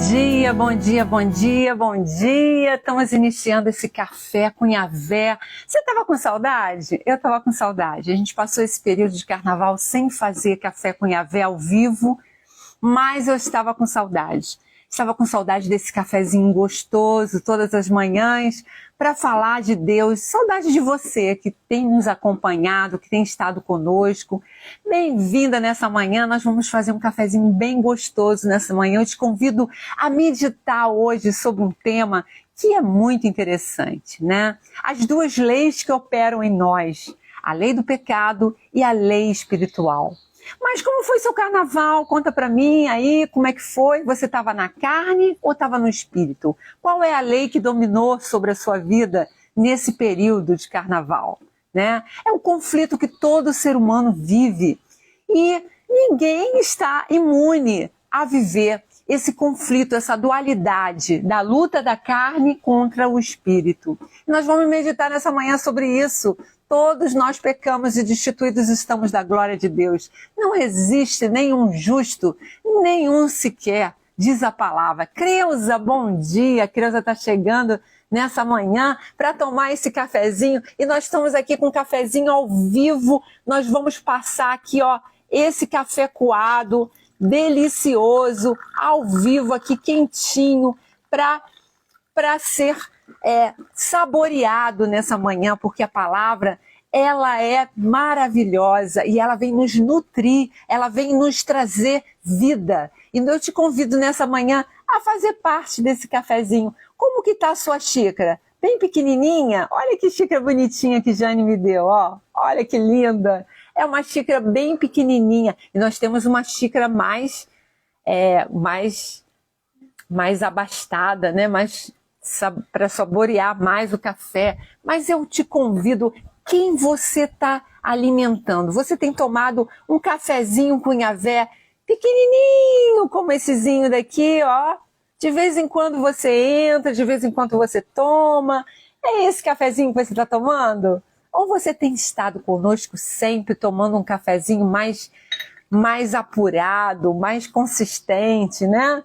dia, bom dia, bom dia, bom dia. Estamos iniciando esse café com Yahvé. Você estava com saudade? Eu estava com saudade. A gente passou esse período de carnaval sem fazer café com Yahvé ao vivo, mas eu estava com saudade. Estava com saudade desse cafezinho gostoso todas as manhãs para falar de Deus. Saudade de você que tem nos acompanhado, que tem estado conosco. Bem-vinda nessa manhã. Nós vamos fazer um cafezinho bem gostoso nessa manhã. Eu te convido a meditar hoje sobre um tema que é muito interessante, né? As duas leis que operam em nós, a lei do pecado e a lei espiritual. Mas como foi seu carnaval? Conta pra mim aí, como é que foi? Você estava na carne ou estava no espírito? Qual é a lei que dominou sobre a sua vida nesse período de carnaval, né? É um conflito que todo ser humano vive e ninguém está imune a viver esse conflito, essa dualidade da luta da carne contra o espírito. Nós vamos meditar nessa manhã sobre isso. Todos nós pecamos e destituídos estamos da glória de Deus. Não existe nenhum justo, nenhum sequer, diz a palavra. Creuza, bom dia. A Creuza está chegando nessa manhã para tomar esse cafezinho. E nós estamos aqui com um cafezinho ao vivo. Nós vamos passar aqui, ó, esse café coado, delicioso, ao vivo aqui, quentinho, para ser saboreado nessa manhã, porque a palavra, ela é maravilhosa e ela vem nos nutrir, ela vem nos trazer vida. E eu te convido nessa manhã a fazer parte desse cafezinho. Como que está a sua xícara? Bem pequenininha? Olha que xícara bonitinha que Jane me deu, ó. Olha que linda. É uma xícara bem pequenininha. E nós temos uma xícara mais abastada, né? Para saborear mais o café. Mas eu te convido, quem você está alimentando? Você tem tomado um cafezinho com Yahvé pequenininho, como essezinho daqui, ó. De vez em quando você entra, de vez em quando você toma. É esse cafezinho que você está tomando? Ou você tem estado conosco sempre tomando um cafezinho mais apurado, mais consistente, né?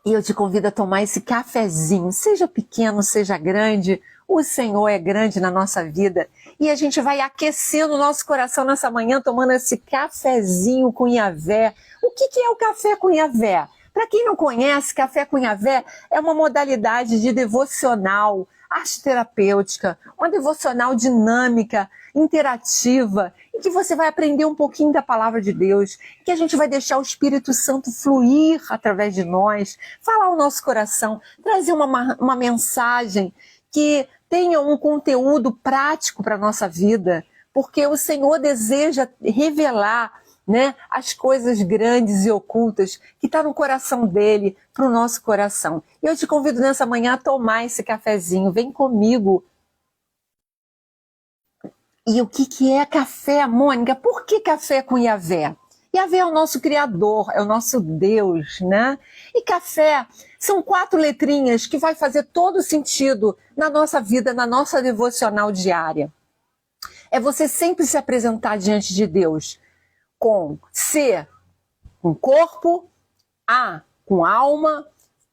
E eu te convido a tomar esse cafezinho, seja pequeno, seja grande, o Senhor é grande na nossa vida. E a gente vai aquecendo o nosso coração nessa manhã, tomando esse cafezinho com Yahvé. O que é o café com Yahvé? Para quem não conhece, café com Yahvé é uma modalidade de devocional, arte terapêutica, uma devocional dinâmica, interativa, em que você vai aprender um pouquinho da palavra de Deus, que a gente vai deixar o Espírito Santo fluir através de nós, falar o nosso coração, trazer uma mensagem que tenha um conteúdo prático para a nossa vida, porque o Senhor deseja revelar, né, as coisas grandes e ocultas que estão no coração dele, para o nosso coração. E eu te convido nessa manhã a tomar esse cafezinho, vem comigo. E o que é café, Mônica? Por que café com Yahvé? Yahvé é o nosso Criador, é o nosso Deus, né? E café são 4 letrinhas que vai fazer todo sentido na nossa vida, na nossa devocional diária. É você sempre se apresentar diante de Deus com C, com corpo, A, com alma,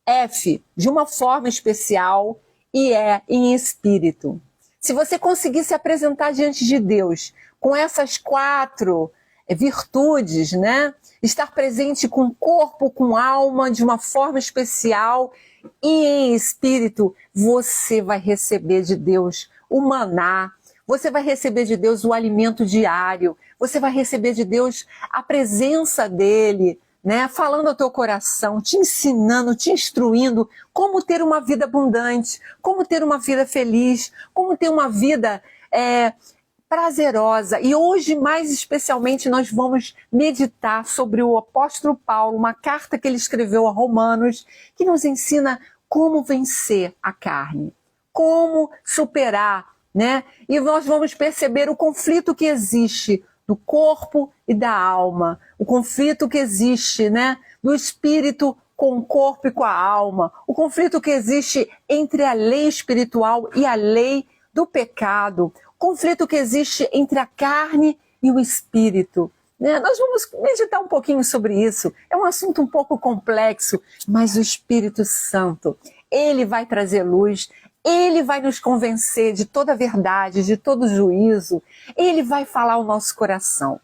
F, de uma forma especial e E, em espírito. Se você conseguir se apresentar diante de Deus com essas 4 virtudes, né? Estar presente com corpo, com alma, de uma forma especial e em espírito, você vai receber de Deus o maná, você vai receber de Deus o alimento diário, você vai receber de Deus a presença dele, né? Falando ao teu coração, te ensinando, te instruindo como ter uma vida abundante, como ter uma vida feliz, como ter uma vida prazerosa. E hoje, mais especialmente, nós vamos meditar sobre o apóstolo Paulo, uma carta que ele escreveu a Romanos, que nos ensina como vencer a carne, como superar, né? E nós vamos perceber o conflito que existe do corpo e da alma, o conflito que existe, né, do espírito com o corpo e com a alma, o conflito que existe entre a lei espiritual e a lei do pecado, o conflito que existe entre a carne e o espírito. né? Nós vamos meditar um pouquinho sobre isso. É um assunto um pouco complexo, mas o Espírito Santo, ele vai trazer luz, ele vai nos convencer de toda a verdade, de todo o juízo, ele vai falar ao nosso coração,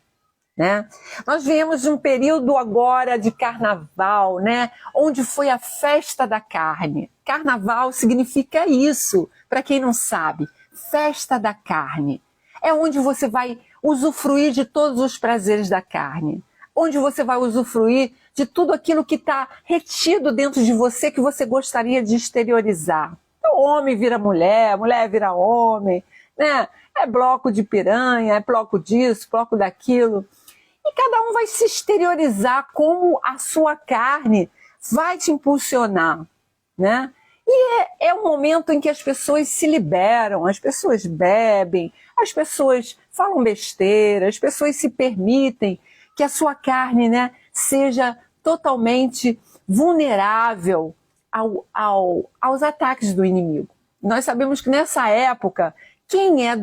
né? Nós viemos de um período agora de carnaval, né? Onde foi a festa da carne. Carnaval significa isso, para quem não sabe, festa da carne. É onde você vai usufruir de todos os prazeres da carne, onde você vai usufruir de tudo aquilo que está retido dentro de você que você gostaria de exteriorizar. O homem vira mulher, mulher vira homem, né? É bloco de piranha, é bloco disso, bloco daquilo. E cada um vai se exteriorizar como a sua carne vai te impulsionar, né? E é um momento em que as pessoas se liberam, as pessoas bebem, as pessoas falam besteira, as pessoas se permitem que a sua carne, né, seja totalmente vulnerável aos ataques do inimigo. Nós sabemos que nessa época, quem é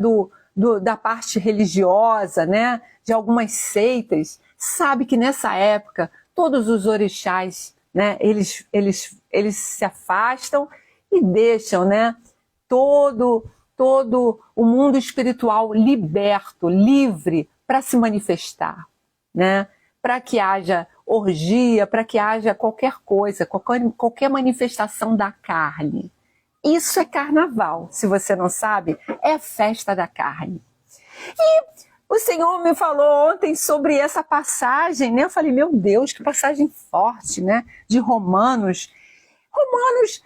da parte religiosa, né, de algumas seitas, sabe que nessa época todos os orixás, né, eles se afastam e deixam, né, todo o mundo espiritual liberto, livre para se manifestar, né, para que haja orgia, para que haja qualquer coisa, qualquer manifestação da carne. Isso é carnaval, se você não sabe, é a festa da carne. E o Senhor me falou ontem sobre essa passagem, né? Eu falei, meu Deus, que passagem forte, né? De Romanos. Romanos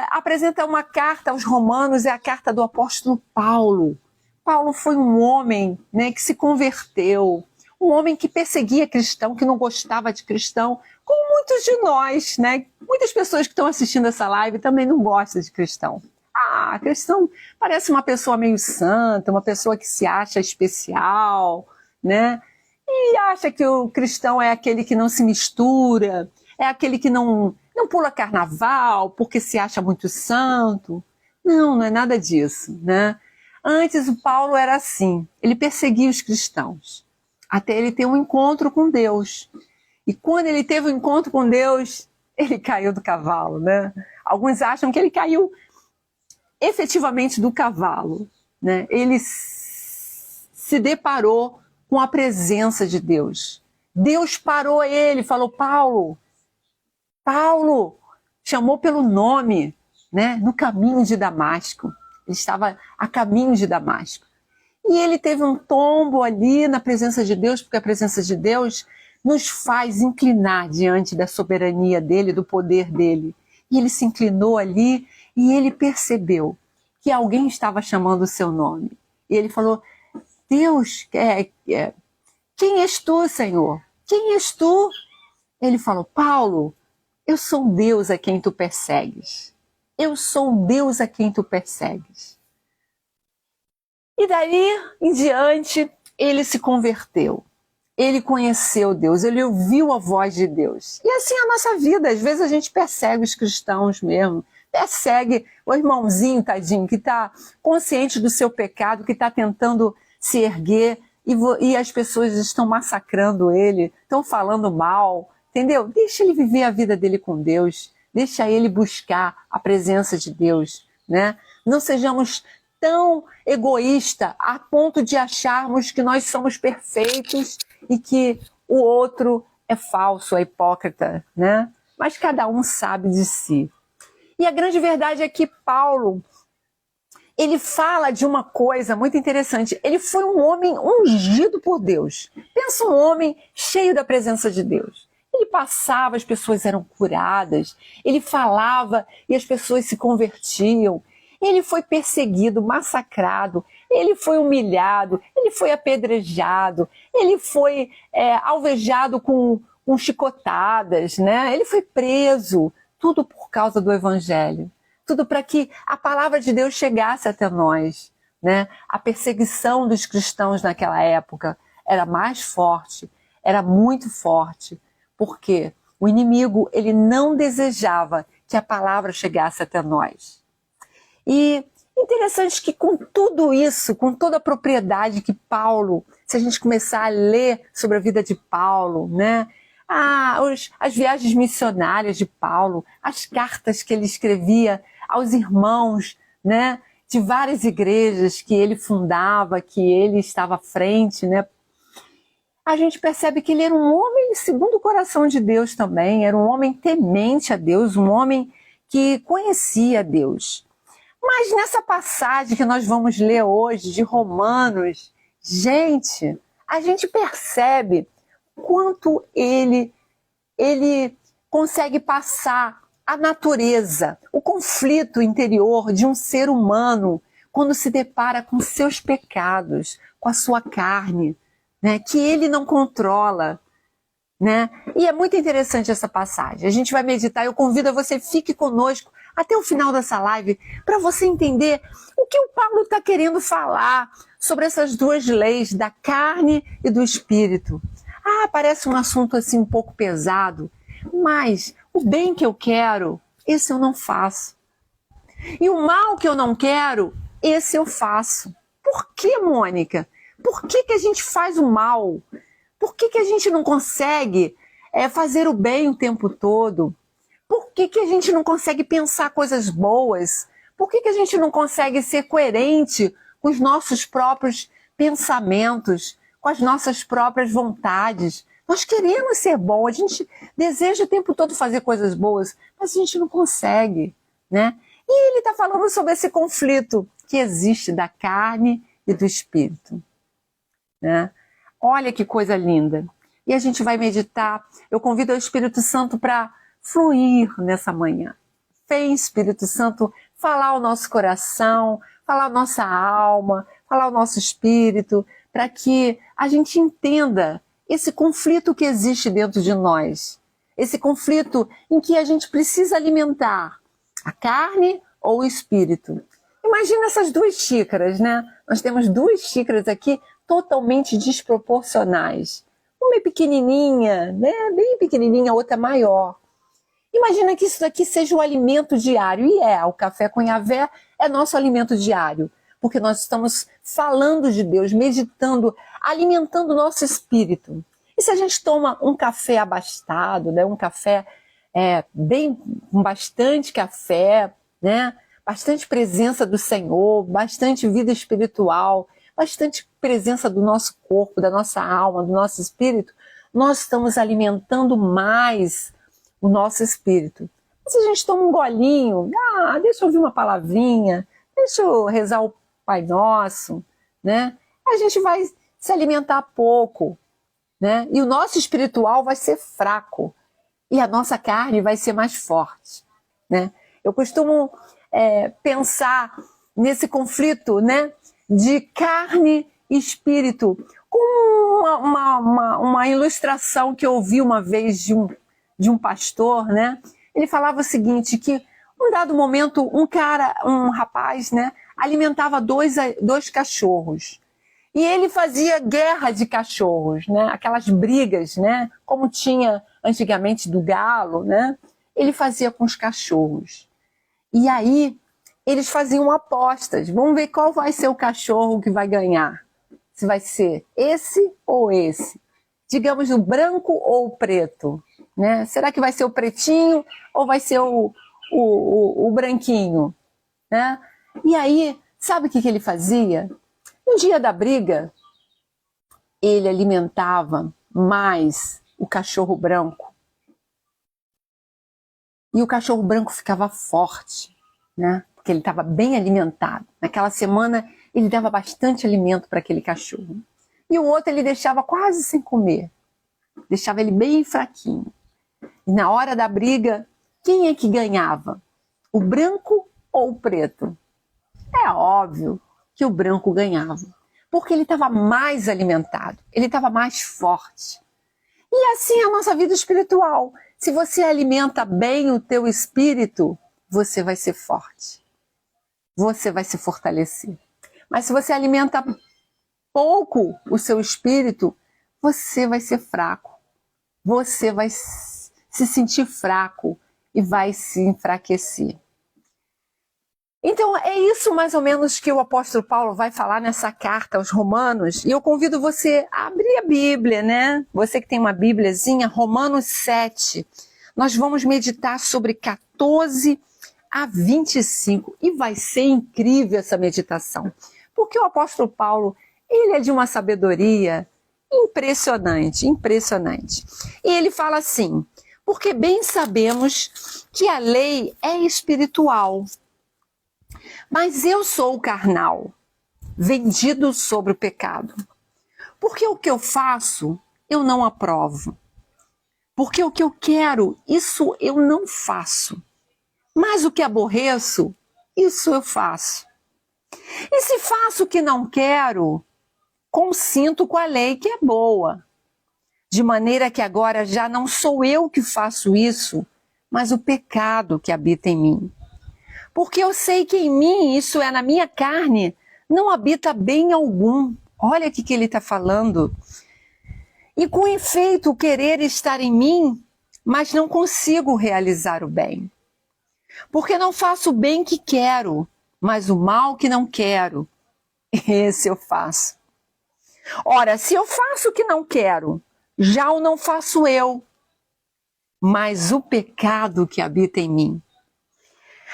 apresenta uma carta aos Romanos, é a carta do apóstolo Paulo. Paulo foi um homem, né, que se converteu, um homem que perseguia cristão, que não gostava de cristão, como muitos de nós, né? Muitas pessoas que estão assistindo essa live também não gostam de cristão. Ah, cristão parece uma pessoa meio santa, uma pessoa que se acha especial, né? E acha que o cristão é aquele que não se mistura, é aquele que não pula carnaval porque se acha muito santo. Não é nada disso, né? Antes o Paulo era assim, ele perseguia os cristãos, até ele ter um encontro com Deus. E quando ele teve um encontro com Deus, ele caiu do cavalo, né? Alguns acham que ele caiu efetivamente do cavalo, né? Ele se deparou com a presença de Deus. Deus parou ele, falou, Paulo, chamou pelo nome, né? No caminho de Damasco. Ele estava a caminho de Damasco. E ele teve um tombo ali na presença de Deus, porque a presença de Deus nos faz inclinar diante da soberania dele, do poder dele. E ele se inclinou ali e ele percebeu que alguém estava chamando o seu nome. E ele falou, Deus, quem és tu, Senhor? Quem és tu? Ele falou, Paulo, eu sou um Deus a quem tu persegues. Eu sou um Deus a quem tu persegues. E daí em diante, ele se converteu. Ele conheceu Deus, ele ouviu a voz de Deus. E assim é a nossa vida. Às vezes a gente persegue os cristãos mesmo. Persegue o irmãozinho, tadinho, que está consciente do seu pecado, que está tentando se erguer e as pessoas estão massacrando ele, estão falando mal, entendeu? Deixa ele viver a vida dele com Deus, deixa ele buscar a presença de Deus, né? Não sejamos tão egoístas a ponto de acharmos que nós somos perfeitos e que o outro é falso, é hipócrita, né? Mas cada um sabe de si. E a grande verdade é que Paulo, ele fala de uma coisa muito interessante. Ele foi um homem ungido por Deus. Pensa um homem cheio da presença de Deus. Ele passava, as pessoas eram curadas. Ele falava e as pessoas se convertiam. Ele foi perseguido, massacrado. Ele foi humilhado. Ele foi apedrejado. Ele foi alvejado com chicotadas, né? Ele foi preso. Tudo por causa do Evangelho. Tudo para que a palavra de Deus chegasse até nós, né? A perseguição dos cristãos naquela época era mais forte, era muito forte, porque o inimigo ele não desejava que a palavra chegasse até nós. E interessante que com tudo isso, com toda a propriedade que Paulo se a gente começar a ler sobre a vida de Paulo, né? As viagens missionárias de Paulo, as cartas que ele escrevia aos irmãos, né? De várias igrejas que ele fundava, que ele estava à frente, né? A gente percebe que ele era um homem segundo o coração de Deus também, era um homem temente a Deus, um homem que conhecia Deus. Mas nessa passagem que nós vamos ler hoje, de Romanos, a gente percebe quanto ele consegue passar a natureza, o conflito interior de um ser humano quando se depara com seus pecados, com a sua carne, né, que ele não controla, né? E é muito interessante essa passagem. A gente vai meditar. Eu convido a você, fique conosco até o final dessa live para você entender o que o Paulo está querendo falar sobre essas duas leis, da carne e do espírito. Parece um assunto assim um pouco pesado, mas o bem que eu quero, esse eu não faço. E o mal que eu não quero, esse eu faço. Por que, Mônica? Por que a gente faz o mal? Por que a gente não consegue fazer o bem o tempo todo? Por que a gente não consegue pensar coisas boas? Por que a gente não consegue ser coerente com os nossos próprios pensamentos, com as nossas próprias vontades? Nós queremos ser bom, a gente deseja o tempo todo fazer coisas boas, mas a gente não consegue, né? E ele está falando sobre esse conflito que existe da carne e do espírito, né? Olha que coisa linda. E a gente vai meditar. Eu convido o Espírito Santo para fluir nessa manhã. Vem, Espírito Santo, falar o nosso coração, falar a nossa alma, falar o nosso espírito, para que a gente entenda esse conflito que existe dentro de nós. Esse conflito em que a gente precisa alimentar a carne ou o espírito. Imagina essas duas xícaras, né? Nós temos duas xícaras aqui totalmente desproporcionais. Uma é pequenininha, né? Bem pequenininha, a outra é maior. Imagina que isso daqui seja o alimento diário. E o café com Yahvé é nosso alimento diário. Porque nós estamos falando de Deus, meditando, alimentando o nosso espírito. E se a gente toma um café abastado, né? Um café com bastante café, né? Bastante presença do Senhor, bastante vida espiritual, bastante presença do nosso corpo, da nossa alma, do nosso espírito, nós estamos alimentando mais o nosso espírito. Se a gente toma um golinho, deixa eu ouvir uma palavrinha, deixa eu rezar o Pai Nosso, né? A gente vai se alimentar pouco, né? E o nosso espiritual vai ser fraco e a nossa carne vai ser mais forte, né? Eu costumo pensar nesse conflito, né, de carne e espírito, com uma ilustração que eu ouvi uma vez de um pastor, né? Ele falava o seguinte, que um dado momento um rapaz, né, alimentava dois cachorros. E ele fazia guerra de cachorros, né? Aquelas brigas, né? Como tinha antigamente do galo, né? Ele fazia com os cachorros. E aí, eles faziam apostas. Vamos ver qual vai ser o cachorro que vai ganhar. Se vai ser esse ou esse. Digamos, o branco ou o preto, né? Será que vai ser o pretinho ou vai ser o branquinho, né? E aí, sabe o que ele fazia? No dia da briga, ele alimentava mais o cachorro branco. E o cachorro branco ficava forte, né? Porque ele estava bem alimentado. Naquela semana, ele dava bastante alimento para aquele cachorro. E o outro ele deixava quase sem comer. Deixava ele bem fraquinho. E na hora da briga, quem é que ganhava? O branco ou o preto? É óbvio que o branco ganhava. Porque ele estava mais alimentado. Ele estava mais forte. E assim é a nossa vida espiritual. Se você alimenta bem o teu espírito, você vai ser forte. Você vai se fortalecer. Mas se você alimenta pouco o seu espírito, você vai ser fraco. Você vai se sentir fraco e vai se enfraquecer. Então, é isso mais ou menos que o apóstolo Paulo vai falar nessa carta aos Romanos. E eu convido você a abrir a Bíblia, né? Você que tem uma Bíbliazinha, Romanos 7. Nós vamos meditar sobre 14 a 25. E vai ser incrível essa meditação. Porque o apóstolo Paulo, ele é de uma sabedoria impressionante, impressionante. E ele fala assim: porque bem sabemos que a lei é espiritual, mas eu sou carnal, vendido sobre o pecado. Porque o que eu faço, eu não aprovo. Porque o que eu quero, isso eu não faço. Mas o que aborreço, isso eu faço. E se faço o que não quero, consinto com a lei que é boa. De maneira que agora já não sou eu que faço isso, mas o pecado que habita em mim. Porque eu sei que em mim, isso é na minha carne, não habita bem algum. Olha o que ele está falando. E com efeito, o querer estar em mim, mas não consigo realizar o bem. Porque não faço o bem que quero, mas o mal que não quero, esse eu faço. Ora, se eu faço o que não quero, já o não faço eu, mas o pecado que habita em mim.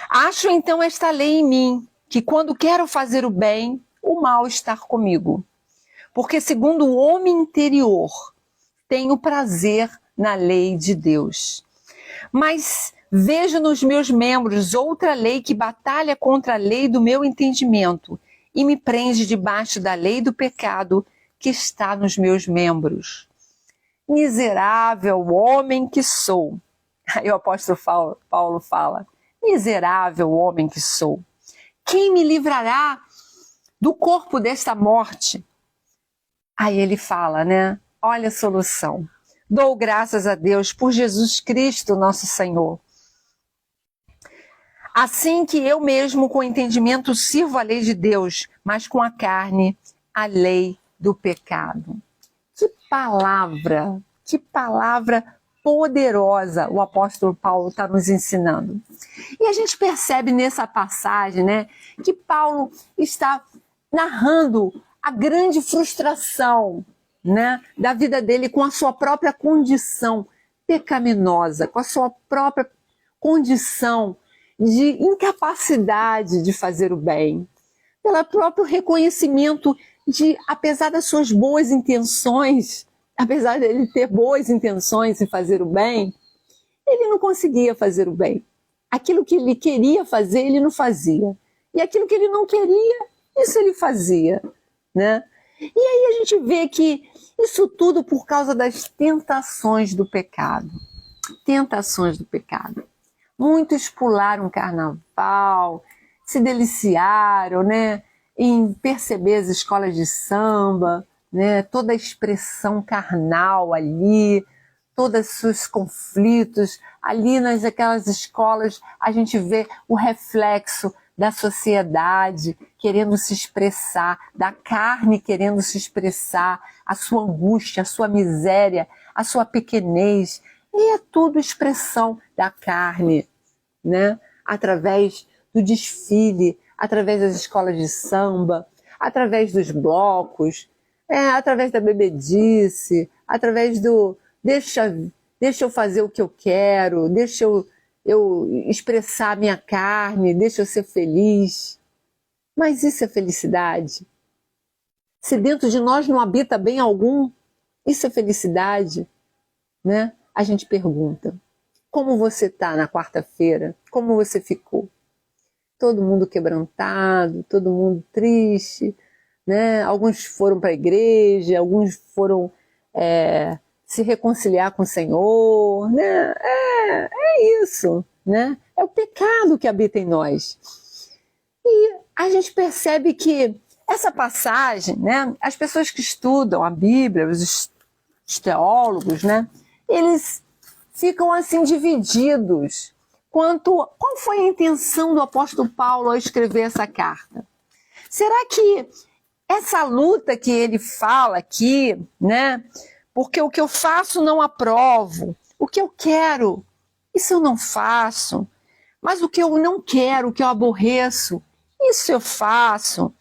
Acho então esta lei em mim, que quando quero fazer o bem, o mal está comigo. Porque segundo o homem interior, tenho prazer na lei de Deus. Mas vejo nos meus membros outra lei que batalha contra a lei do meu entendimento e me prende debaixo da lei do pecado que está nos meus membros. Miserável homem que sou. Aí o apóstolo Paulo fala: miserável homem que sou. Quem me livrará do corpo desta morte? Aí ele fala, né? Olha a solução. Dou graças a Deus por Jesus Cristo, nosso Senhor. Assim que eu mesmo com entendimento sirvo a lei de Deus, mas com a carne, a lei do pecado. Que palavra poderosa o apóstolo Paulo está nos ensinando. E a gente percebe nessa passagem, né, que Paulo está narrando a grande frustração, né, da vida dele com a sua própria condição pecaminosa, com a sua própria condição de incapacidade de fazer o bem, pelo próprio reconhecimento de, apesar das suas boas intenções, apesar de ele ter boas intenções em fazer o bem, ele não conseguia fazer o bem. Aquilo que ele queria fazer, ele não fazia. E aquilo que ele não queria, isso ele fazia, né? E aí a gente vê que isso tudo por causa das tentações do pecado. Tentações do pecado. Muitos pularam o carnaval, se deliciaram, né, em perceber as escolas de samba, né, toda a expressão carnal ali, todos os seus conflitos. Ali aquelas escolas a gente vê o reflexo da sociedade querendo se expressar, da carne querendo se expressar, a sua angústia, a sua miséria, a sua pequenez. E é tudo expressão da carne, né? Através do desfile, através das escolas de samba, através dos blocos, através da bebedice, através do deixa eu fazer o que eu quero, deixa eu expressar a minha carne, deixa eu ser feliz. Mas isso é felicidade? Se dentro de nós não habita bem algum, isso é felicidade, né? A gente pergunta: como você está na quarta-feira? Como você ficou? Todo mundo quebrantado, todo mundo triste, né? Alguns foram para a igreja, alguns foram se reconciliar com o Senhor, né? É isso, né? É o pecado que habita em nós. E a gente percebe que essa passagem, né? As pessoas que estudam a Bíblia, os teólogos, né? Eles ficam assim divididos qual foi a intenção do apóstolo Paulo ao escrever essa carta. Será que essa luta que ele fala aqui, né? Porque o que eu faço não aprovo, o que eu quero, isso eu não faço, Mas o que eu não quero, o que eu aborreço, isso eu faço.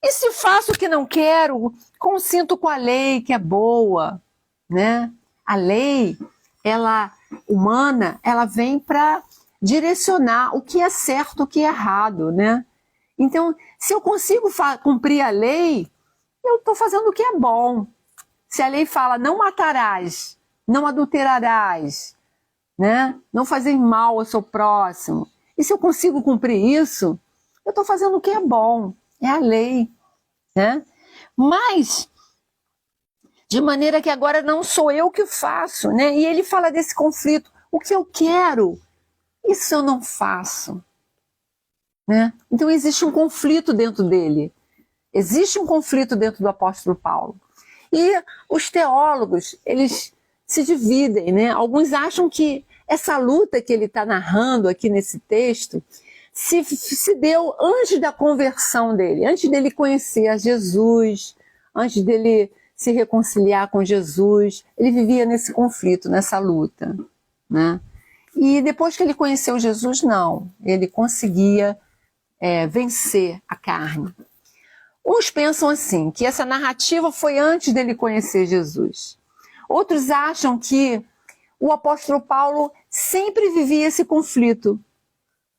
E se faço o que não quero, consinto com a lei que é boa, né? A lei, ela humana, ela vem para direcionar o que é certo, o que é errado, né? Então, se eu consigo cumprir a lei, eu estou fazendo o que é bom. Se a lei fala não matarás, não adulterarás, né? Não fazer mal ao seu próximo. E se eu consigo cumprir isso, eu estou fazendo o que é bom. É a lei, né? Mas, de maneira que agora não sou eu que faço, né? E ele fala desse conflito. O que eu quero, isso eu não faço, né? Então existe um conflito dentro dele. Existe um conflito dentro do apóstolo Paulo. E os teólogos, eles se dividem, né? Alguns acham que essa luta que ele está narrando aqui nesse texto se deu antes da conversão dele, antes dele conhecer a Jesus, antes dele se reconciliar com Jesus. Ele vivia nesse conflito, nessa luta, né? E depois que ele conheceu Jesus, não. Ele conseguia vencer a carne. Uns pensam assim, que essa narrativa foi antes dele conhecer Jesus. Outros acham que o apóstolo Paulo sempre vivia esse conflito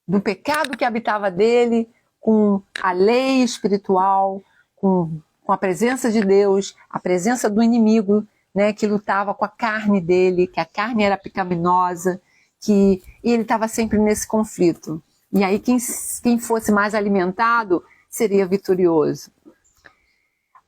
do pecado que habitava dele, com a lei espiritual, com a presença de Deus, a presença do inimigo, né, que lutava com a carne dele, que a carne era pecaminosa, e ele estava sempre nesse conflito. E aí quem fosse mais alimentado seria vitorioso.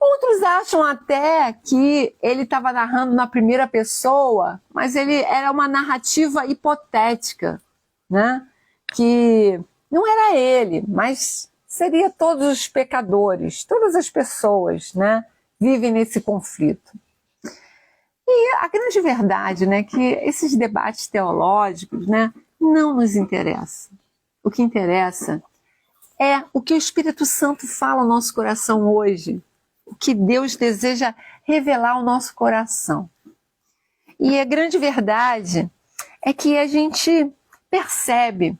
Outros acham até que ele estava narrando na primeira pessoa, mas ele era uma narrativa hipotética, né? Que não era ele, mas seria todos os pecadores, todas as pessoas, né? Vivem nesse conflito. E a grande verdade, né, que esses debates teológicos, né, não nos interessam. O que interessa é o que o Espírito Santo fala ao nosso coração hoje, o que Deus deseja revelar ao nosso coração. E a grande verdade é que a gente percebe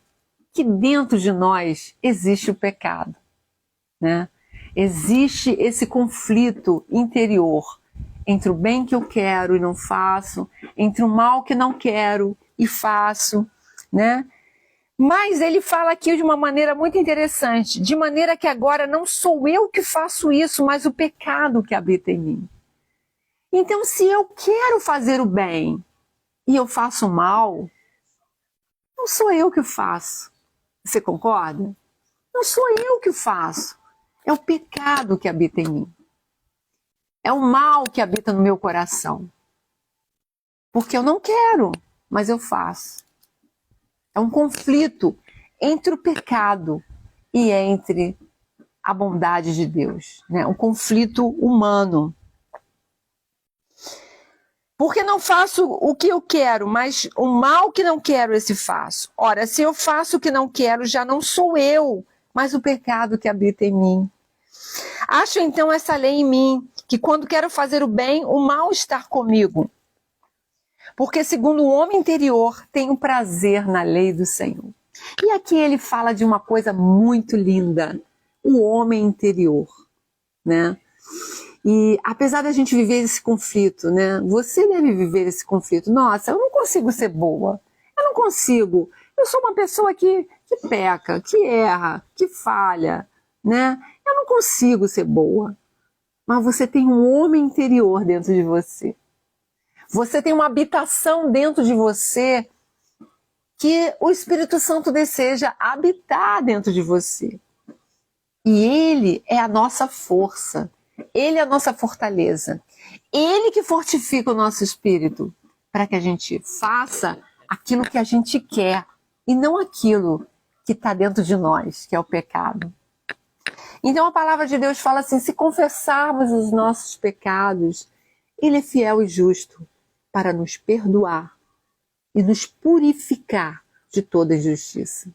que dentro de nós existe o pecado, né? Existe esse conflito interior entre o bem que eu quero e não faço, entre o mal que não quero e faço, né? Mas ele fala aqui de uma maneira muito interessante, de maneira que agora não sou eu que faço isso, mas o pecado que habita em mim. Então, se eu quero fazer o bem e eu faço o mal, não sou eu que faço. Você concorda? Não sou eu que faço. É o pecado que habita em mim. É o mal que habita no meu coração. Porque eu não quero, mas eu faço. É um conflito entre o pecado e entre a bondade de Deus, né? Um conflito humano. Porque não faço o que eu quero, mas o mal que não quero, esse faço. Ora, se eu faço o que não quero, já não sou eu, mas o pecado que habita em mim. Acho então essa lei em mim, que quando quero fazer o bem, o mal está comigo. Porque segundo o homem interior, tenho prazer na lei do Senhor. E aqui ele fala de uma coisa muito linda, o homem interior, né? E apesar da gente viver esse conflito, né? Você deve viver esse conflito. Nossa, eu não consigo ser boa. Eu não consigo. Eu sou uma pessoa que peca, que erra, que falha, né? Eu não consigo ser boa. Mas você tem um homem interior dentro de você. Você tem uma habitação dentro de você que o Espírito Santo deseja habitar dentro de você. E ele é a nossa força. Ele é a nossa fortaleza. Ele que fortifica o nosso espírito para que a gente faça aquilo que a gente quer e não aquilo que está dentro de nós, que é o pecado. Então a palavra de Deus fala assim, se confessarmos os nossos pecados, ele é fiel e justo para nos perdoar e nos purificar de toda injustiça.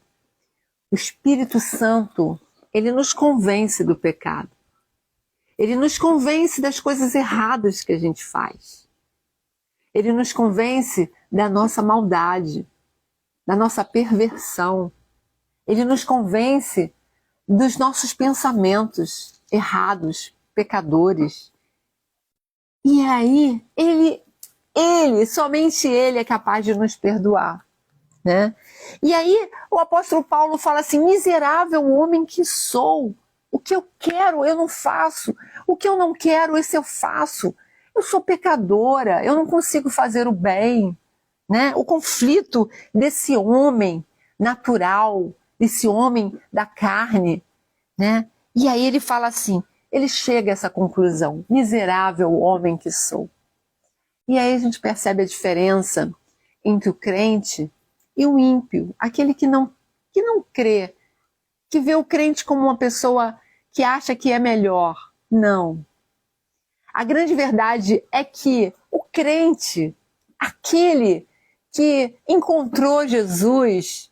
O Espírito Santo, ele nos convence do pecado. Ele nos convence das coisas erradas que a gente faz. Ele nos convence da nossa maldade, da nossa perversão, Ele nos convence dos nossos pensamentos errados, pecadores. E aí, somente ele é capaz de nos perdoar, né? E aí, o apóstolo Paulo fala assim: miserável homem que sou, o que eu quero eu não faço, o que eu não quero esse eu faço. Eu sou pecadora, eu não consigo fazer o bem, né? O conflito desse homem natural, desse homem da carne, né? E aí ele fala assim, ele chega a essa conclusão: miserável homem que sou. E aí a gente percebe a diferença entre o crente e o ímpio, aquele que não crê, que vê o crente como uma pessoa que acha que é melhor. Não. A grande verdade é que o crente, aquele que encontrou Jesus,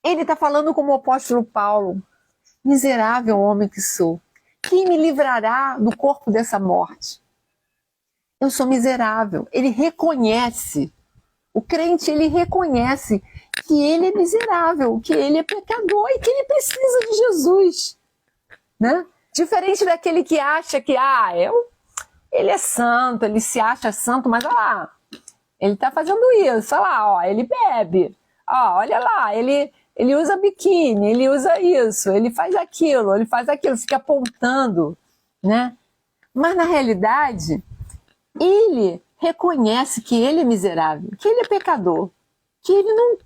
ele está falando como o apóstolo Paulo: miserável homem que sou, quem me livrará do corpo dessa morte? Eu sou miserável. Ele reconhece, o crente, ele reconhece que ele é miserável, que ele é pecador e que ele precisa de Jesus, né? Diferente daquele que acha que ele é santo, ele se acha santo, mas olha lá, ele está fazendo isso, olha lá, ó, ele bebe, ó, olha lá, ele usa biquíni, ele usa isso, ele faz aquilo, fica apontando, né? Mas na realidade, ele reconhece que ele é miserável, que ele é pecador, que ele não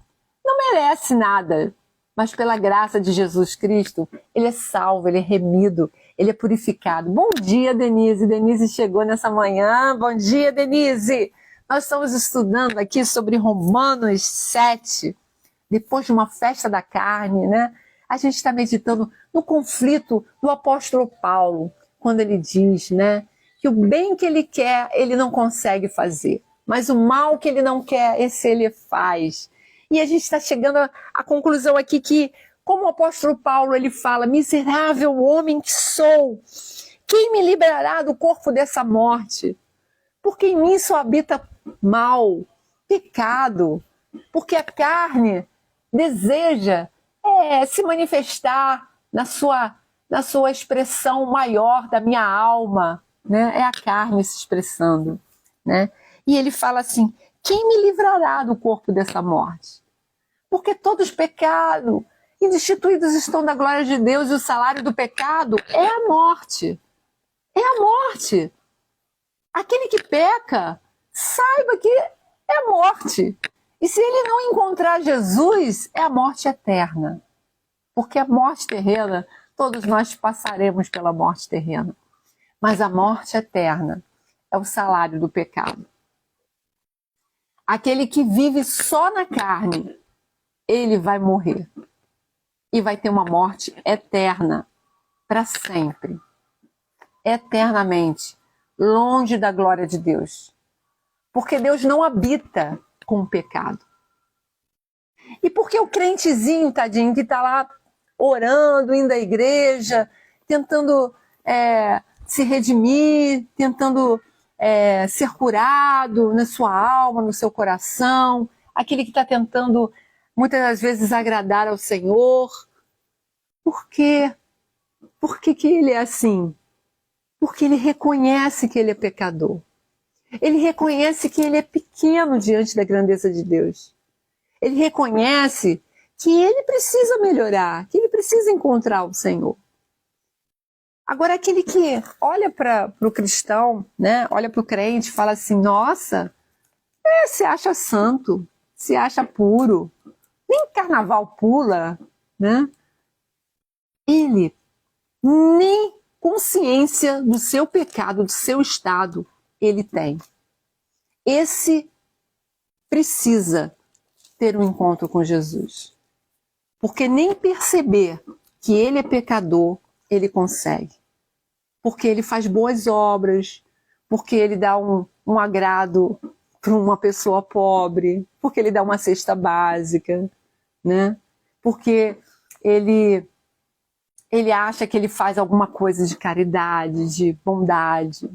merece nada, mas pela graça de Jesus Cristo, ele é salvo, ele é remido, ele é purificado. Bom dia, Denise. Denise chegou nessa manhã. Bom dia, Denise. Nós estamos estudando aqui sobre Romanos 7, depois de uma festa da carne, né? A gente está meditando no conflito do apóstolo Paulo, quando ele diz, né, que o bem que ele quer, ele não consegue fazer, mas o mal que ele não quer, esse ele faz. E a gente está chegando à conclusão aqui que, como o apóstolo Paulo, ele fala: miserável homem que sou, quem me livrará do corpo dessa morte? Porque em mim só habita mal, pecado, porque a carne deseja se manifestar na sua expressão maior da minha alma, né? É a carne se expressando, né? E ele fala assim: quem me livrará do corpo dessa morte? Porque todos pecaram e destituídos estão da glória de Deus, e o salário do pecado é a morte. É a morte. Aquele que peca, saiba que é a morte. E se ele não encontrar Jesus, é a morte eterna. Porque a morte terrena, todos nós passaremos pela morte terrena. Mas a morte eterna é o salário do pecado. Aquele que vive só na carne, ele vai morrer. E vai ter uma morte eterna, para sempre. Eternamente, longe da glória de Deus. Porque Deus não habita com o pecado. E porque o crentezinho, tadinho, que está lá orando, indo à igreja, tentando se redimir, tentando ser curado na sua alma, no seu coração, aquele que está tentando muitas das vezes agradar ao Senhor. Por quê? Por que ele é assim? Porque ele reconhece que ele é pecador. Ele reconhece que ele é pequeno diante da grandeza de Deus. Ele reconhece que ele precisa melhorar, que ele precisa encontrar o Senhor. Agora, aquele que olha para o cristão, né, olha para o crente e fala assim: nossa, se acha santo, se acha puro, nem carnaval pula, né? Ele nem consciência do seu pecado, do seu estado, ele tem. Esse precisa ter um encontro com Jesus. Porque nem perceber que ele é pecador, ele consegue. Porque ele faz boas obras, porque ele dá um agrado para uma pessoa pobre, porque ele dá uma cesta básica, né? Porque ele acha que ele faz alguma coisa de caridade, de bondade,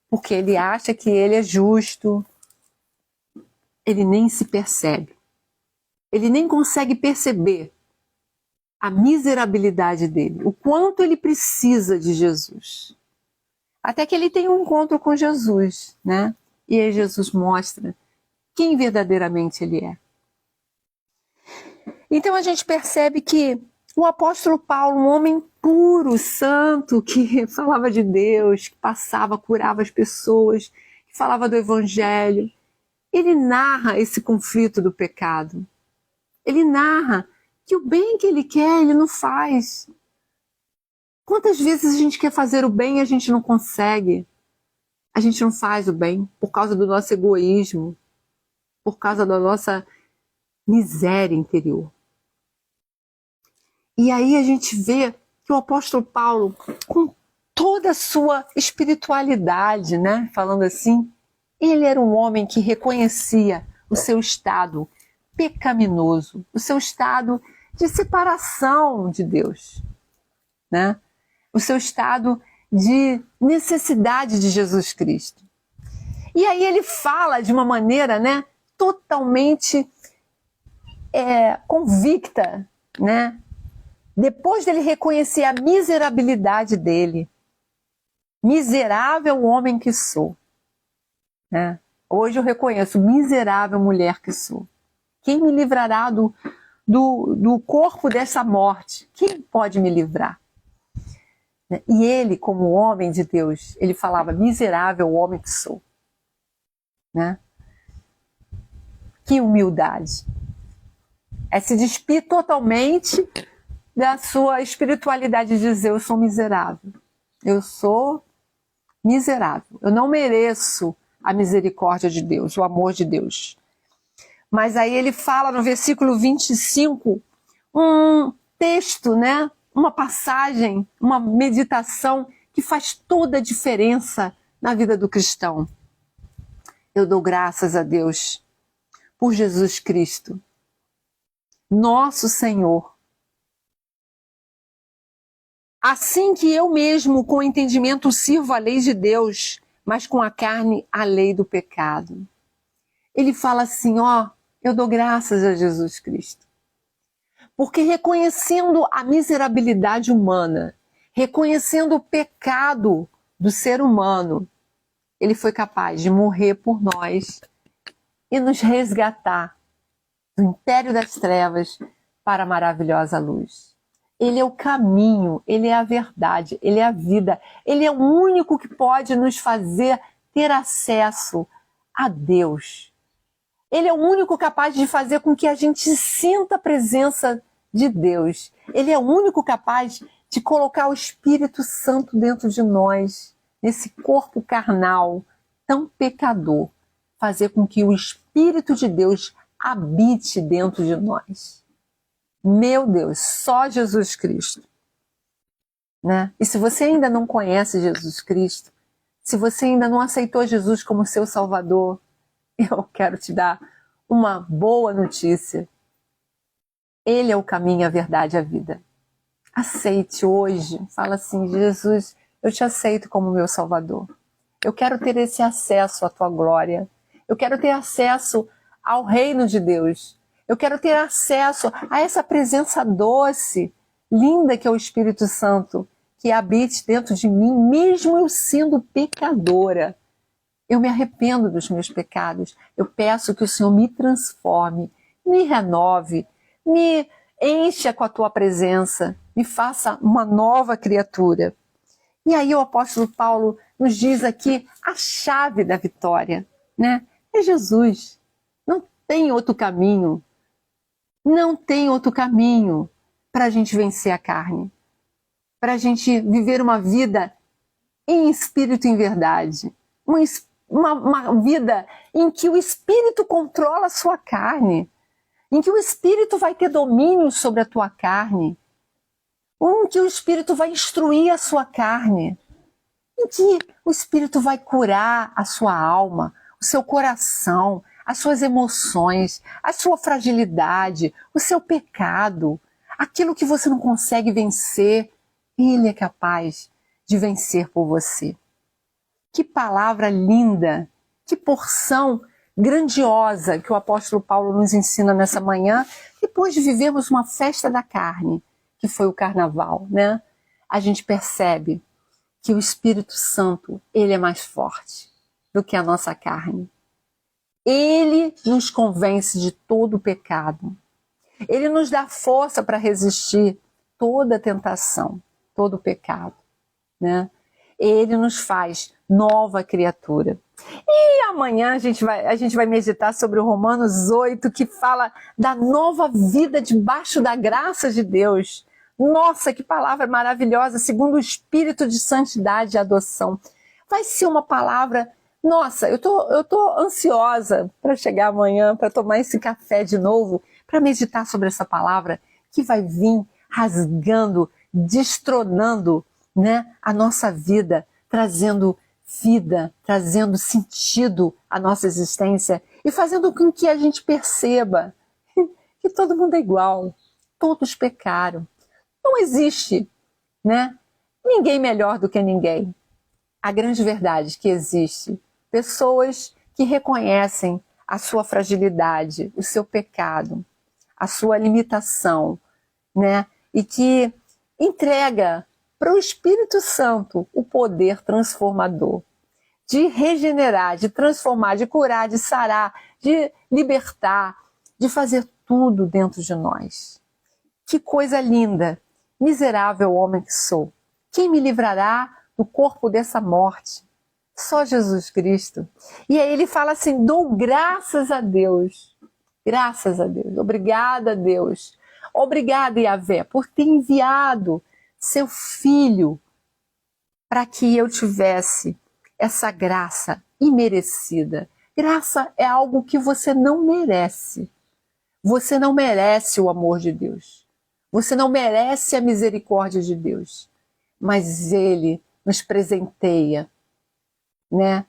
porque ele acha que ele é justo. Ele nem se percebe. Ele nem consegue perceber a miserabilidade dele, o quanto ele precisa de Jesus. Até que ele tem um encontro com Jesus, né? E aí Jesus mostra quem verdadeiramente ele é. Então a gente percebe que o apóstolo Paulo, um homem puro, santo, que falava de Deus, que passava, curava as pessoas, que falava do evangelho, ele narra esse conflito do pecado. Ele narra que o bem que ele quer, ele não faz. Quantas vezes a gente quer fazer o bem e a gente não consegue? A gente não faz o bem por causa do nosso egoísmo, por causa da nossa miséria interior. E aí a gente vê que o apóstolo Paulo, com toda a sua espiritualidade, né, falando assim, ele era um homem que reconhecia o seu estado pecaminoso, o seu estado de separação de Deus, né? O seu estado de necessidade de Jesus Cristo. E aí ele fala de uma maneira, né, totalmente convicta, né? Depois dele reconhecer a miserabilidade dele. Miserável homem que sou. Né? Hoje eu reconheço, miserável mulher que sou. Quem me livrará do corpo dessa morte? Quem pode me livrar? E ele, como homem de Deus, ele falava, miserável homem que sou. Né? Que humildade. É se despir totalmente da sua espiritualidade e dizer, eu sou miserável. Eu sou miserável. Eu não mereço a misericórdia de Deus, o amor de Deus. Mas aí ele fala no versículo 25, um texto, né? Uma passagem, uma meditação que faz toda a diferença na vida do cristão. Eu dou graças a Deus por Jesus Cristo, nosso Senhor. Assim que eu mesmo, com entendimento, sirvo a lei de Deus, mas com a carne, a lei do pecado. Ele fala assim, eu dou graças a Jesus Cristo. Porque reconhecendo a miserabilidade humana, reconhecendo o pecado do ser humano, ele foi capaz de morrer por nós e nos resgatar do império das trevas para a maravilhosa luz. Ele é o caminho, ele é a verdade, ele é a vida. Ele é o único que pode nos fazer ter acesso a Deus. Ele é o único capaz de fazer com que a gente sinta a presença de Deus. Ele é o único capaz de colocar o Espírito Santo dentro de nós, nesse corpo carnal tão pecador. Fazer com que o Espírito de Deus habite dentro de nós. Meu Deus, só Jesus Cristo. Né? E se você ainda não conhece Jesus Cristo, se você ainda não aceitou Jesus como seu Salvador, eu quero te dar uma boa notícia. Ele é o caminho, a verdade e a vida. Aceite hoje. Fala assim, Jesus, eu te aceito como meu Salvador. Eu quero ter esse acesso à tua glória. Eu quero ter acesso ao reino de Deus. Eu quero ter acesso a essa presença doce, linda que é o Espírito Santo, que habite dentro de mim, mesmo eu sendo pecadora. Eu me arrependo dos meus pecados. Eu peço que o Senhor me transforme, me renove, me encha com a tua presença, me faça uma nova criatura. E aí o apóstolo Paulo nos diz aqui a chave da vitória, né? É Jesus. Não tem outro caminho. Não tem outro caminho para a gente vencer a carne. Para a gente viver uma vida em espírito e em verdade. Uma vida em que o Espírito controla a sua carne, em que o Espírito vai ter domínio sobre a tua carne, em que o Espírito vai instruir a sua carne, em que o Espírito vai curar a sua alma, o seu coração, as suas emoções, a sua fragilidade, o seu pecado, aquilo que você não consegue vencer, Ele é capaz de vencer por você. Que palavra linda, que porção grandiosa que o apóstolo Paulo nos ensina nessa manhã, depois de vivermos uma festa da carne, que foi o carnaval, né? A gente percebe que o Espírito Santo, ele é mais forte do que a nossa carne. Ele nos convence de todo o pecado. Ele nos dá força para resistir toda tentação, todo o pecado, né? Ele nos faz nova criatura. E amanhã a gente vai meditar sobre o Romanos 8, que fala da nova vida debaixo da graça de Deus. Nossa, que palavra maravilhosa, segundo o Espírito de Santidade e Adoção. Vai ser uma palavra... Nossa, eu tô ansiosa para chegar amanhã, para tomar esse café de novo, para meditar sobre essa palavra que vai vir rasgando, destronando, né, a nossa vida, trazendo vida, trazendo sentido à nossa existência e fazendo com que a gente perceba que todo mundo é igual, todos pecaram. Não existe, né, ninguém melhor do que ninguém. A grande verdade é que existe pessoas que reconhecem a sua fragilidade, o seu pecado, a sua limitação, né? E que entrega para o Espírito Santo o poder transformador de regenerar, de transformar, de curar, de sarar, de libertar, de fazer tudo dentro de nós. Que coisa linda! Miserável homem que sou! Quem me livrará do corpo dessa morte? Só Jesus Cristo. E aí ele fala assim, dou graças a Deus. Graças a Deus. Obrigada a Deus. Obrigada, Yahvé, por ter enviado seu Filho para que eu tivesse essa graça imerecida. Graça é algo que você não merece. Você não merece o amor de Deus. Você não merece a misericórdia de Deus. Mas Ele nos presenteia, né?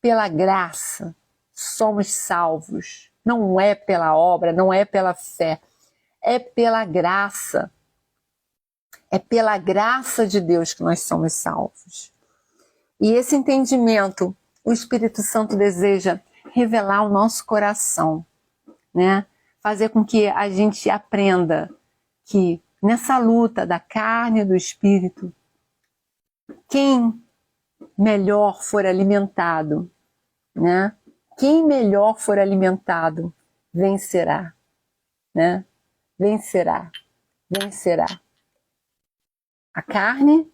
Pela graça, somos salvos. Não é pela obra, não é pela fé. É pela graça. É pela graça de Deus que nós somos salvos. E esse entendimento, o Espírito Santo deseja revelar ao nosso coração, né? Fazer com que a gente aprenda que nessa luta da carne e do Espírito, quem melhor for alimentado, né? Quem melhor for alimentado, vencerá, né? Vencerá, vencerá. A carne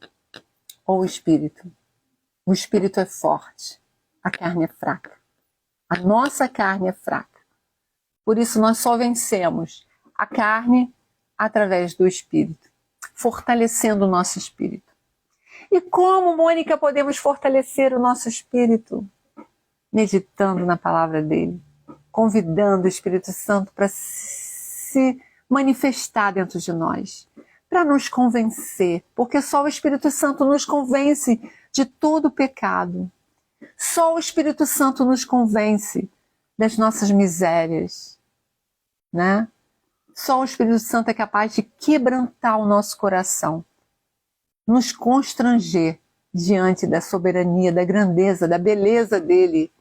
ou o Espírito? O Espírito é forte, a carne é fraca. A nossa carne é fraca. Por isso nós só vencemos a carne através do Espírito, fortalecendo o nosso Espírito. E como, Mônica, podemos fortalecer o nosso espírito? Meditando na palavra dele, convidando o Espírito Santo para se manifestar dentro de nós, para nos convencer, porque só o Espírito Santo nos convence de todo o pecado. Só o Espírito Santo nos convence das nossas misérias, né? Só o Espírito Santo é capaz de quebrantar o nosso coração, nos constranger diante da soberania, da grandeza, da beleza dele,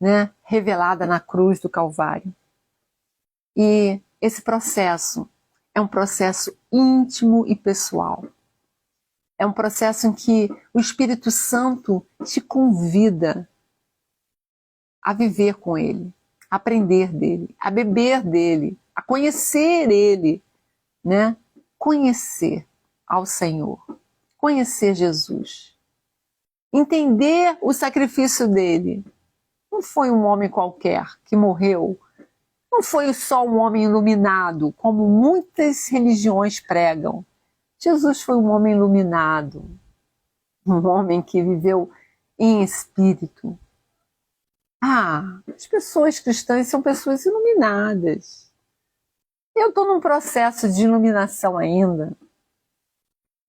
né, revelada na cruz do Calvário. E esse processo é um processo íntimo e pessoal. É um processo em que o Espírito Santo te convida a viver com ele, a aprender dele, a beber dele, a conhecer ele, né? Conhecer ao Senhor. Conhecer Jesus, entender o sacrifício dele. Não foi um homem qualquer que morreu, não foi só um homem iluminado, como muitas religiões pregam. Jesus foi um homem iluminado, um homem que viveu em espírito. As pessoas cristãs são pessoas iluminadas. Eu estou num processo de iluminação ainda.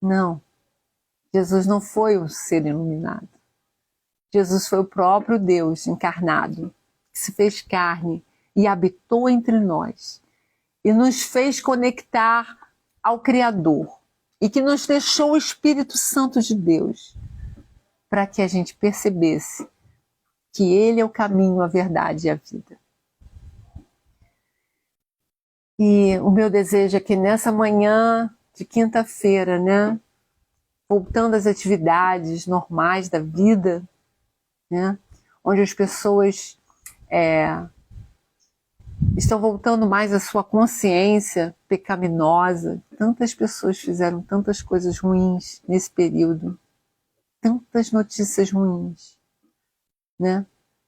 Não. Jesus não foi um ser iluminado. Jesus foi o próprio Deus encarnado, que se fez carne e habitou entre nós. E nos fez conectar ao Criador. E que nos deixou o Espírito Santo de Deus, para que a gente percebesse que Ele é o caminho, a verdade e a vida. E o meu desejo é que nessa manhã de quinta-feira, né? Voltando às atividades normais da vida, né? Onde as pessoas estão voltando mais à sua consciência pecaminosa. Tantas pessoas fizeram tantas coisas ruins nesse período. Tantas notícias ruins, né?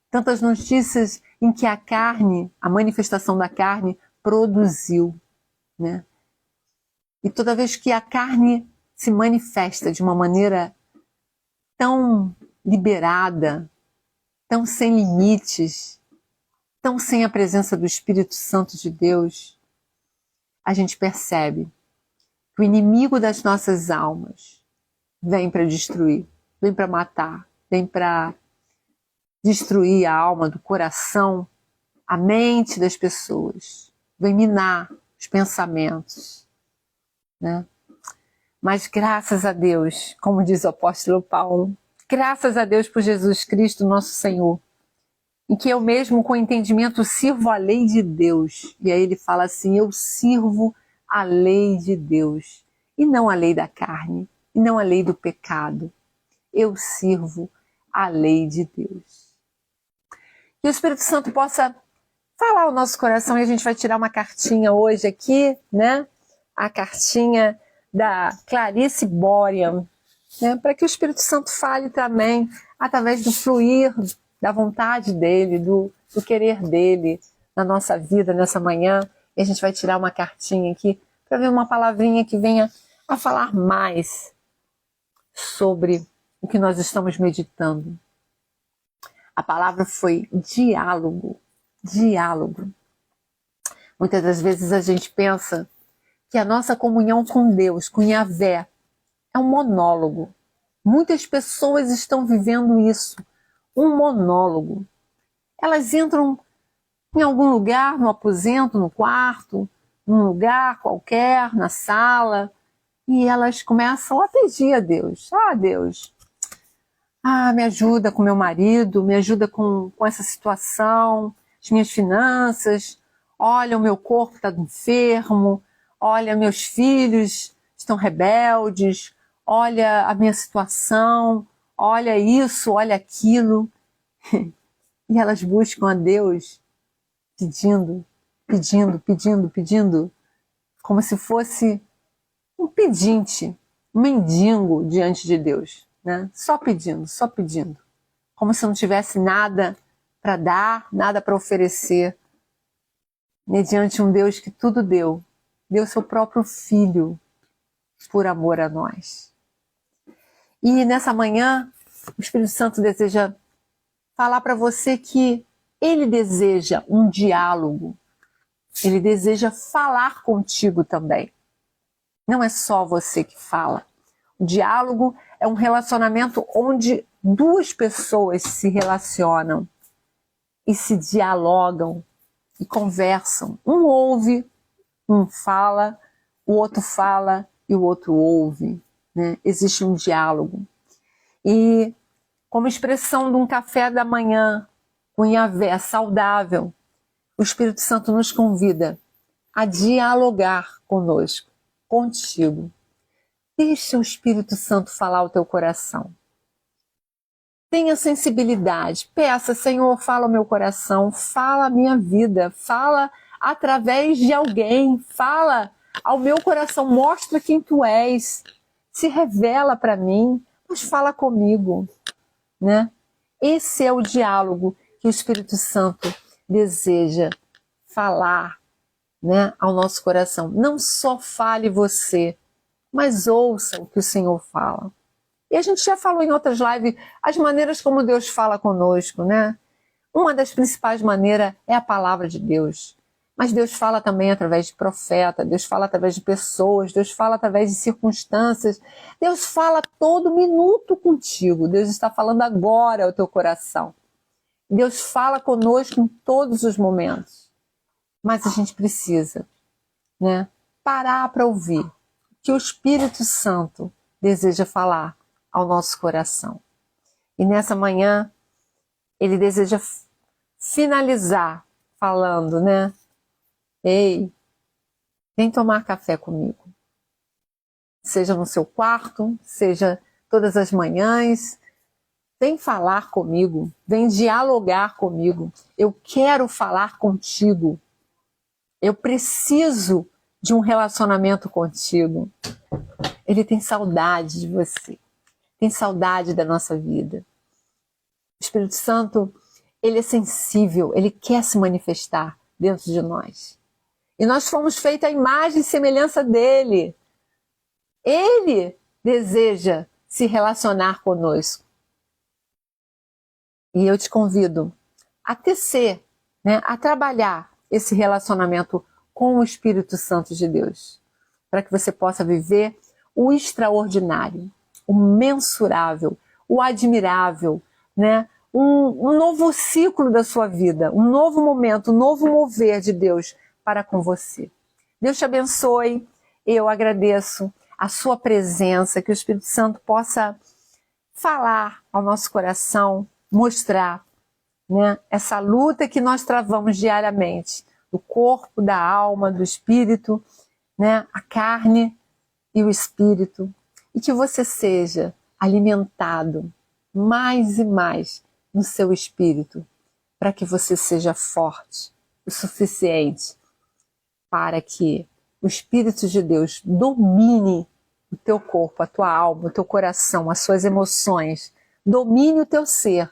Tantas notícias em que a carne, a manifestação da carne, produziu, né? E toda vez que a carne se manifesta de uma maneira tão liberada, tão sem limites, tão sem a presença do Espírito Santo de Deus, a gente percebe que o inimigo das nossas almas vem para destruir, vem para matar, vem para destruir a alma do coração, a mente das pessoas, vem minar os pensamentos, né? Mas graças a Deus, como diz o apóstolo Paulo, graças a Deus por Jesus Cristo, nosso Senhor, em que eu mesmo com entendimento sirvo a lei de Deus. E aí ele fala assim, eu sirvo a lei de Deus, e não a lei da carne, e não a lei do pecado. Eu sirvo a lei de Deus. Que o Espírito Santo possa falar ao nosso coração, e a gente vai tirar uma cartinha hoje aqui, né? A cartinha da Clarice Borian, né? Para que o Espírito Santo fale também através do fluir da vontade dele, do querer dele na nossa vida nessa manhã. E a gente vai tirar uma cartinha aqui para ver uma palavrinha que venha a falar mais sobre o que nós estamos meditando. A palavra foi diálogo. Diálogo. Muitas das vezes a gente pensa que a nossa comunhão com Deus, com Yahvé, é um monólogo. Muitas pessoas estão vivendo isso, um monólogo. Elas entram em algum lugar, no aposento, no quarto, num lugar qualquer, na sala, e elas começam a pedir a Deus. Ah, Deus, me ajuda com meu marido, me ajuda com essa situação, as minhas finanças, olha, o meu corpo está enfermo, olha, meus filhos estão rebeldes, olha a minha situação, olha isso, olha aquilo. E elas buscam a Deus pedindo, pedindo, pedindo, pedindo, como se fosse um pedinte, um mendigo diante de Deus, né? Só pedindo, como se não tivesse nada para dar, nada para oferecer, mediante um Deus que tudo deu seu próprio Filho por amor a nós. E nessa manhã, o Espírito Santo deseja falar para você que ele deseja um diálogo, ele deseja falar contigo também. Não é só você que fala. O diálogo é um relacionamento onde duas pessoas se relacionam e se dialogam e conversam. Um ouve, um fala, o outro fala e o outro ouve, né? Existe um diálogo. E como expressão de um café da manhã com Yahvé saudável, o Espírito Santo nos convida a dialogar conosco, contigo. Deixa o Espírito Santo falar o teu coração. Tenha sensibilidade. Peça, Senhor, fala o meu coração, fala a minha vida, fala através de alguém, fala ao meu coração, mostra quem tu és, se revela para mim, mas fala comigo, né? Esse é o diálogo que o Espírito Santo deseja falar, né, ao nosso coração. Não só fale você, mas ouça o que o Senhor fala. E a gente já falou em outras lives as maneiras como Deus fala conosco, né? Uma das principais maneiras é a palavra de Deus. Mas Deus fala também através de profeta, Deus fala através de pessoas, Deus fala através de circunstâncias. Deus fala todo minuto contigo. Deus está falando agora ao teu coração. Deus fala conosco em todos os momentos. Mas a gente precisa, né, parar para ouvir o que o Espírito Santo deseja falar ao nosso coração. E nessa manhã, ele deseja finalizar falando, né? Ei, vem tomar café comigo. seja no seu quarto, seja todas as manhãs. Vem falar comigo, vem dialogar comigo. Eu quero falar contigo. Eu preciso de um relacionamento contigo. Ele tem saudade de você, tem saudade da nossa vida. O Espírito Santo, ele é sensível, ele quer se manifestar dentro de nós. E nós fomos feitos à imagem e semelhança dele. Ele deseja se relacionar conosco. E eu te convido a tecer, né, a trabalhar esse relacionamento com o Espírito Santo de Deus, para que você possa viver o extraordinário, o mensurável, o admirável, né? Um novo ciclo da sua vida, um novo momento, um novo mover de Deus para com você. Deus te abençoe. Eu agradeço a sua presença, que o Espírito Santo possa falar ao nosso coração, mostrar, né, essa luta que nós travamos diariamente, do corpo, da alma, do espírito, né, a carne e o espírito, e que você seja alimentado mais e mais no seu espírito, para que você seja forte o suficiente para que o Espírito de Deus domine o teu corpo, a tua alma, o teu coração, as suas emoções, domine o teu ser,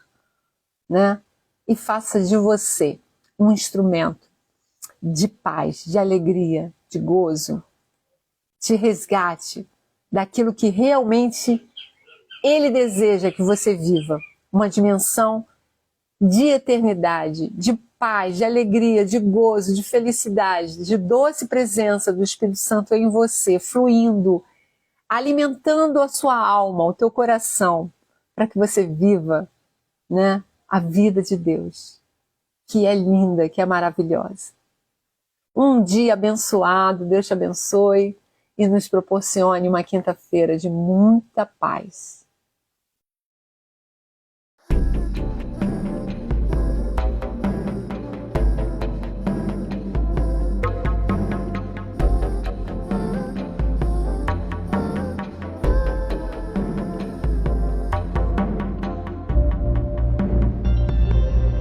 né? E faça de você um instrumento de paz, de alegria, de gozo, de resgate daquilo que realmente Ele deseja que você viva, uma dimensão de eternidade, de paz, de alegria, de gozo, de felicidade, de doce presença do Espírito Santo em você, fluindo, alimentando a sua alma, o teu coração, para que você viva, né, a vida de Deus, que é linda, que é maravilhosa. Um dia abençoado, Deus te abençoe e nos proporcione uma quinta-feira de muita paz.